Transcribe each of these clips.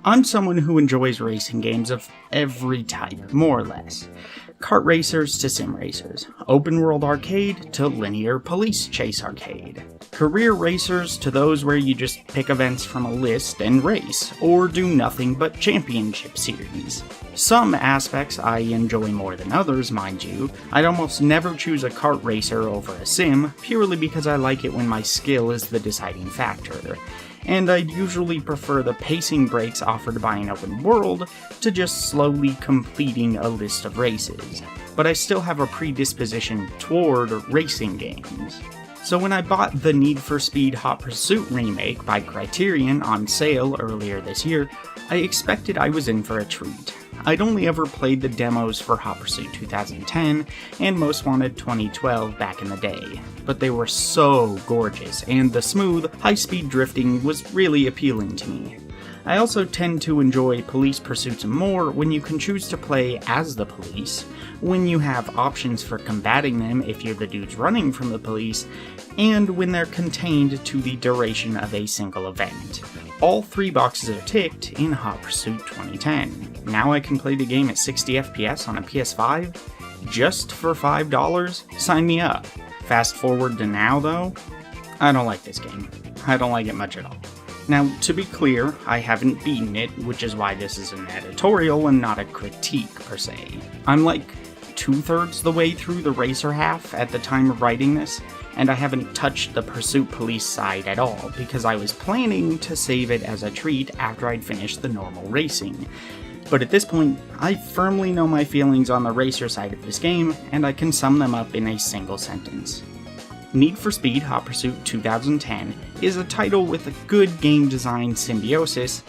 I'm someone who enjoys racing games of every type, more or less. Kart racers to sim racers, open world arcade to linear police chase arcade, career racers to those where you just pick events from a list and race, or do nothing but championship series. Some aspects I enjoy more than others, mind you. I'd almost never choose a kart racer over a sim, purely because I like it when my skill is the deciding factor. And I'd usually prefer the pacing breaks offered by an open world to just slowly completing a list of races. But I still have a predisposition toward racing games. So when I bought the Need for Speed Hot Pursuit remake by Criterion on sale earlier this year, I expected I was in for a treat. I'd only ever played the demos for Hot Pursuit 2010 and Most Wanted 2012 back in the day, but they were so gorgeous, and the smooth, high-speed drifting was really appealing to me. I also tend to enjoy police pursuits more when you can choose to play as the police, when you have options for combating them if you're the dudes running from the police, and when they're contained to the duration of a single event. All three boxes are ticked in Hot Pursuit 2010. Now I can play the game at 60 FPS on a PS5? Just for $5? Sign me up. Fast forward to now though, I don't like this game. I don't like it much at all. Now, to be clear, I haven't beaten it, which is why this is an editorial and not a critique per se. I'm like 2/3 the way through the racer half at the time of writing this, and I haven't touched the Pursuit Police side at all, because I was planning to save it as a treat after I'd finished the normal racing. But at this point, I firmly know my feelings on the racer side of this game, and I can sum them up in a single sentence. Need for Speed Hot Pursuit 2010 is a title with a good game design symbiosis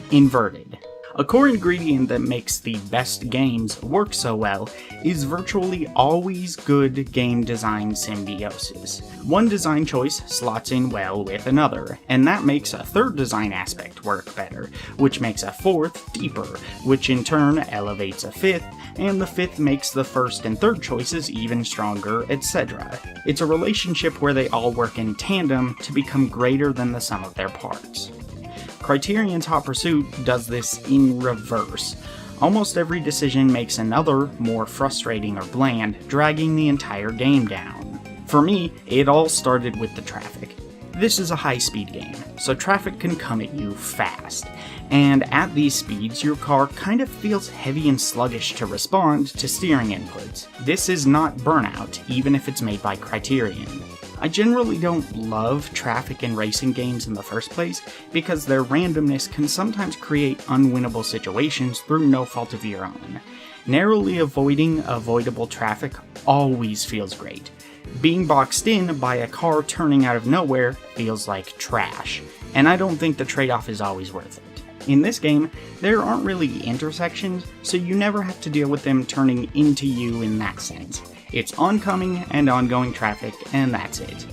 inverted. A core ingredient that makes the best games work so well is virtually always good game design symbiosis. One design choice slots in well with another, and that makes a third design aspect work better, which makes a fourth deeper, which in turn elevates a fifth, and the fifth makes the first and third choices even stronger, etc. It's a relationship where they all work in tandem to become greater than the sum of their parts. Criterion's Hot Pursuit does this in reverse. Almost every decision makes another more frustrating or bland, dragging the entire game down. For me, it all started with the traffic. This is a high-speed game, so traffic can come at you fast, and at these speeds your car kind of feels heavy and sluggish to respond to steering inputs. This is not Burnout, even if it's made by Criterion. I generally don't love traffic in racing games in the first place, because their randomness can sometimes create unwinnable situations through no fault of your own. Narrowly avoiding avoidable traffic always feels great. Being boxed in by a car turning out of nowhere feels like trash, and I don't think the trade-off is always worth it. In this game, there aren't really intersections, so you never have to deal with them turning into you in that sense. It's oncoming and ongoing traffic, and that's it.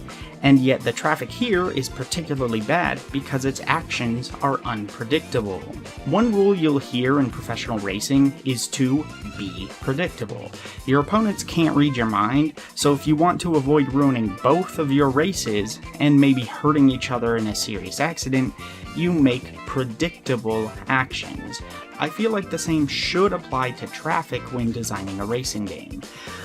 And yet the traffic here is particularly bad because its actions are unpredictable. One rule you'll hear in professional racing is to be predictable. Your opponents can't read your mind, so if you want to avoid ruining both of your races and maybe hurting each other in a serious accident, you make predictable actions. I feel like the same should apply to traffic when designing a racing game.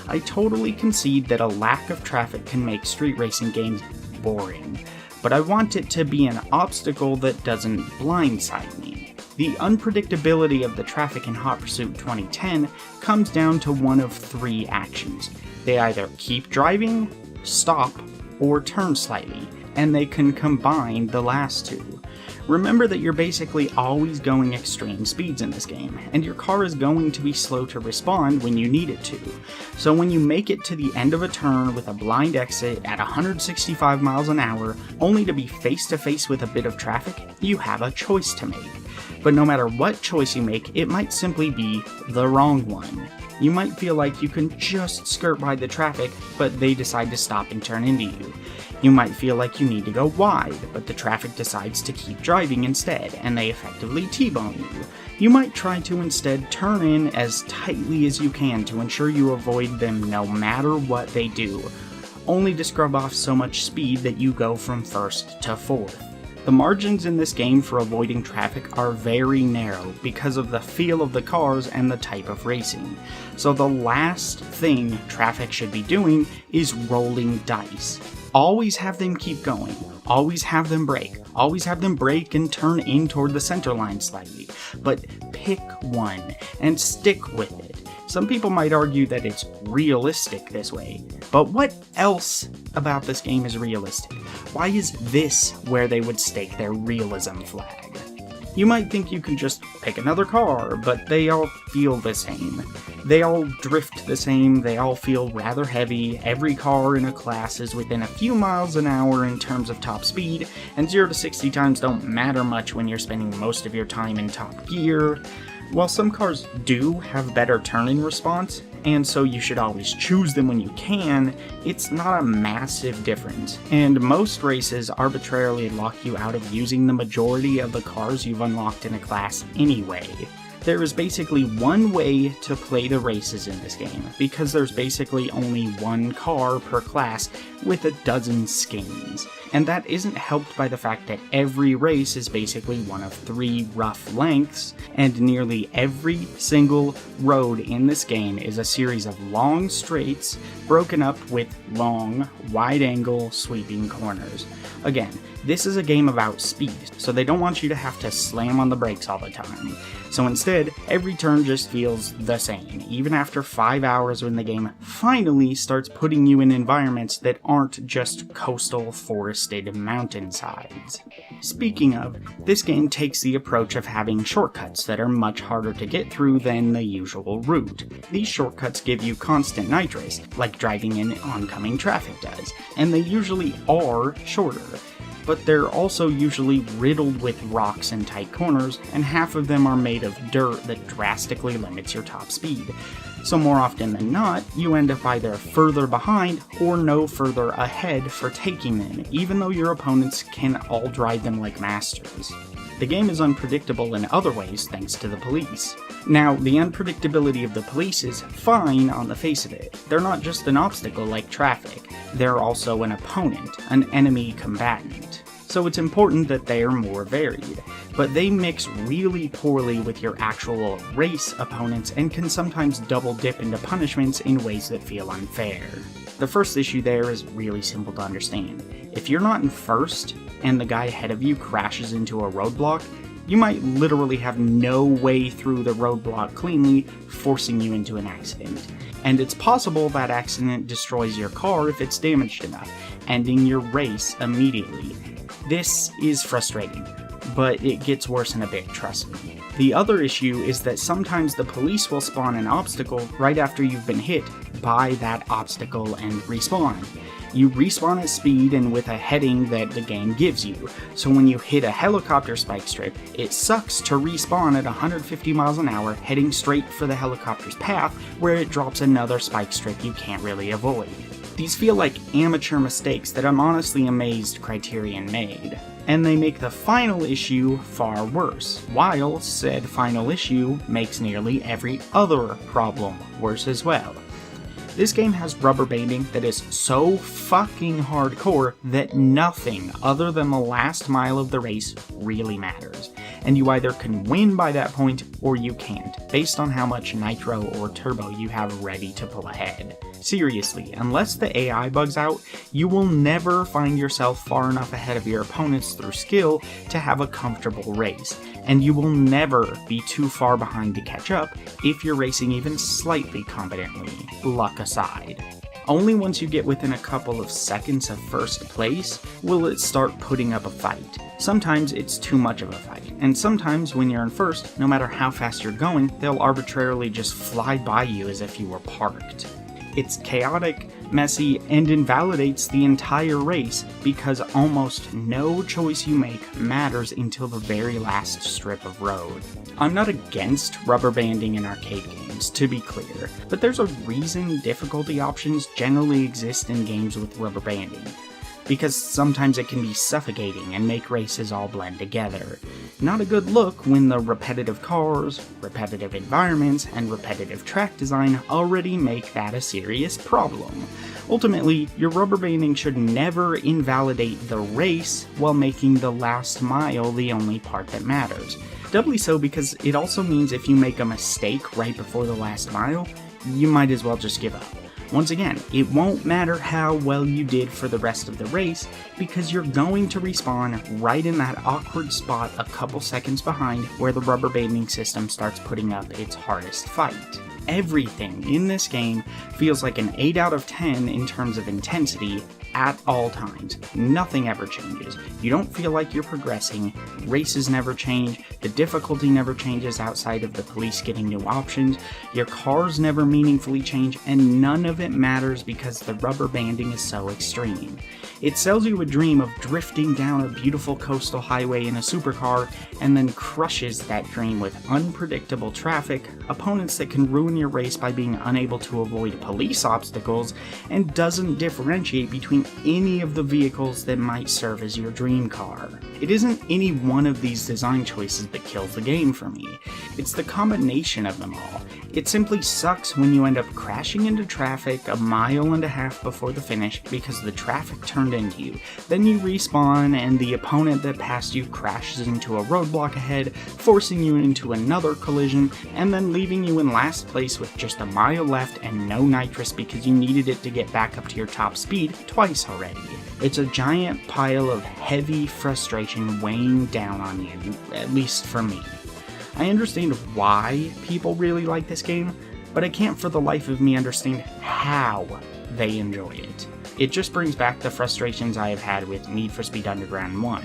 I totally concede that a lack of traffic can make street racing games boring, but I want it to be an obstacle that doesn't blindside me. The unpredictability of the traffic in Hot Pursuit 2010 comes down to one of three actions. They either keep driving, stop, or turn slightly, and they can combine the last two. Remember that you're basically always going extreme speeds in this game, and your car is going to be slow to respond when you need it to. So when you make it to the end of a turn with a blind exit at 165 miles an hour, only to be face to face with a bit of traffic, you have a choice to make. But no matter what choice you make, it might simply be the wrong one. You might feel like you can just skirt by the traffic, but they decide to stop and turn into you. You might feel like you need to go wide, but the traffic decides to keep driving instead, and they effectively T-bone you. You might try to instead turn in as tightly as you can to ensure you avoid them no matter what they do. only to scrub off so much speed that you go from first to fourth. The margins in this game for avoiding traffic are very narrow because of the feel of the cars and the type of racing. So the last thing traffic should be doing is rolling dice. Always have them keep going, always have them brake and turn in toward the center line slightly, but pick one and stick with it. Some people might argue that it's realistic this way, but what else about this game is realistic? Why is this where they would stake their realism flag? You might think you can just pick another car, but they all feel the same. They all drift the same, they all feel rather heavy, every car in a class is within a few miles an hour in terms of top speed, and 0 to 60 times don't matter much when you're spending most of your time in top gear. While some cars do have better turning response, and so you should always choose them when you can, it's not a massive difference, and most races arbitrarily lock you out of using the majority of the cars you've unlocked in a class anyway. There is basically one way to play the races in this game, because there's basically only one car per class with a dozen skins. And that isn't helped by the fact that every race is basically one of 3 rough lengths, and nearly every single road in this game is a series of long straights broken up with long, wide-angle, sweeping corners. Again, this is a game about speed, so they don't want you to have to slam on the brakes all the time. So instead, every turn just feels the same, even after 5 hours when the game finally starts putting you in environments that aren't just coastal, forested mountainsides. Speaking of, this game takes the approach of having shortcuts that are much harder to get through than the usual route. These shortcuts give you constant nitrous, like driving in oncoming traffic does, and they usually are shorter. But they're also usually riddled with rocks and tight corners, and half of them are made of dirt that drastically limits your top speed. So more often than not, you end up either further behind or no further ahead for taking them, even though your opponents can all drive them like masters. The game is unpredictable in other ways thanks to the police. Now, the unpredictability of the police is fine on the face of it. They're not just an obstacle like traffic, they're also an opponent, an enemy combatant. So it's important that they are more varied, but they mix really poorly with your actual race opponents and can sometimes double dip into punishments in ways that feel unfair. The first issue there is really simple to understand. If you're not in first, and the guy ahead of you crashes into a roadblock, you might literally have no way through the roadblock cleanly, forcing you into an accident. And it's possible that accident destroys your car if it's damaged enough, ending your race immediately. This is frustrating, but it gets worse in a bit, trust me. The other issue is that sometimes the police will spawn an obstacle right after you've been hit by that obstacle and respawn. You respawn at speed and with a heading that the game gives you, so when you hit a helicopter spike strip, it sucks to respawn at 150 miles an hour heading straight for the helicopter's path where it drops another spike strip you can't really avoid. These feel like amateur mistakes that I'm honestly amazed Criterion made. And they make the final issue far worse, while said final issue makes nearly every other problem worse as well. This game has rubber banding that is so fucking hardcore that nothing other than the last mile of the race really matters, and you either can win by that point or you can't, based on how much nitro or turbo you have ready to pull ahead. Seriously, unless the AI bugs out, you will never find yourself far enough ahead of your opponents through skill to have a comfortable race, and you will never be too far behind to catch up if you're racing even slightly competently, luck aside. Only once you get within a couple of seconds of first place will it start putting up a fight. Sometimes it's too much of a fight, and sometimes when you're in first, no matter how fast you're going, they'll arbitrarily just fly by you as if you were parked. It's chaotic, messy, and invalidates the entire race because almost no choice you make matters until the very last strip of road. I'm not against rubber banding in arcade games, to be clear, but there's a reason difficulty options generally exist in games with rubber banding. Because sometimes it can be suffocating and make races all blend together. Not a good look when the repetitive cars, repetitive environments, and repetitive track design already make that a serious problem. Ultimately, your rubber banding should never invalidate the race while making the last mile the only part that matters. Doubly so because it also means if you make a mistake right before the last mile, you might as well just give up. Once again, it won't matter how well you did for the rest of the race because you're going to respawn right in that awkward spot a couple seconds behind where the rubber banding system starts putting up its hardest fight. Everything in this game feels like an 8 out of 10 in terms of intensity at all times. Nothing ever changes. You don't feel like you're progressing, races never change, the difficulty never changes outside of the police getting new options, your cars never meaningfully change, and none of it matters because the rubber banding is so extreme. It sells you a dream of drifting down a beautiful coastal highway in a supercar, and then crushes that dream with unpredictable traffic, opponents that can ruin your race by being unable to avoid police obstacles, and doesn't differentiate between any of the vehicles that might serve as your dream car. It isn't any one of these design choices that kills the game for me. It's the combination of them all. It simply sucks when you end up crashing into traffic a mile and a half before the finish because the traffic turned into you. Then you respawn and the opponent that passed you crashes into a roadblock ahead, forcing you into another collision, and then leaving you in last place with just a mile left and no nitrous because you needed it to get back up to your top speed twice already. It's a giant pile of heavy frustration weighing down on you, at least for me. I understand why people really like this game, but I can't for the life of me understand how they enjoy it. It just brings back the frustrations I have had with Need for Speed Underground 1.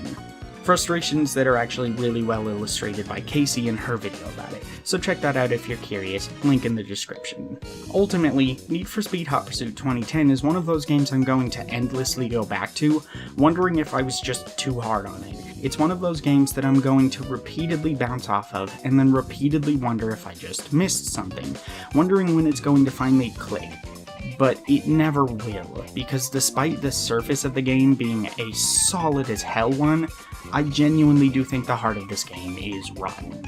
Frustrations that are actually really well illustrated by Casey in her video about it, so check that out if you're curious, link in the description. Ultimately, Need for Speed Hot Pursuit 2010 is one of those games I'm going to endlessly go back to, wondering if I was just too hard on it. It's one of those games that I'm going to repeatedly bounce off of, and then repeatedly wonder if I just missed something, wondering when it's going to finally click. But it never will, because despite the surface of the game being a solid as hell one, I genuinely do think the heart of this game is rotten.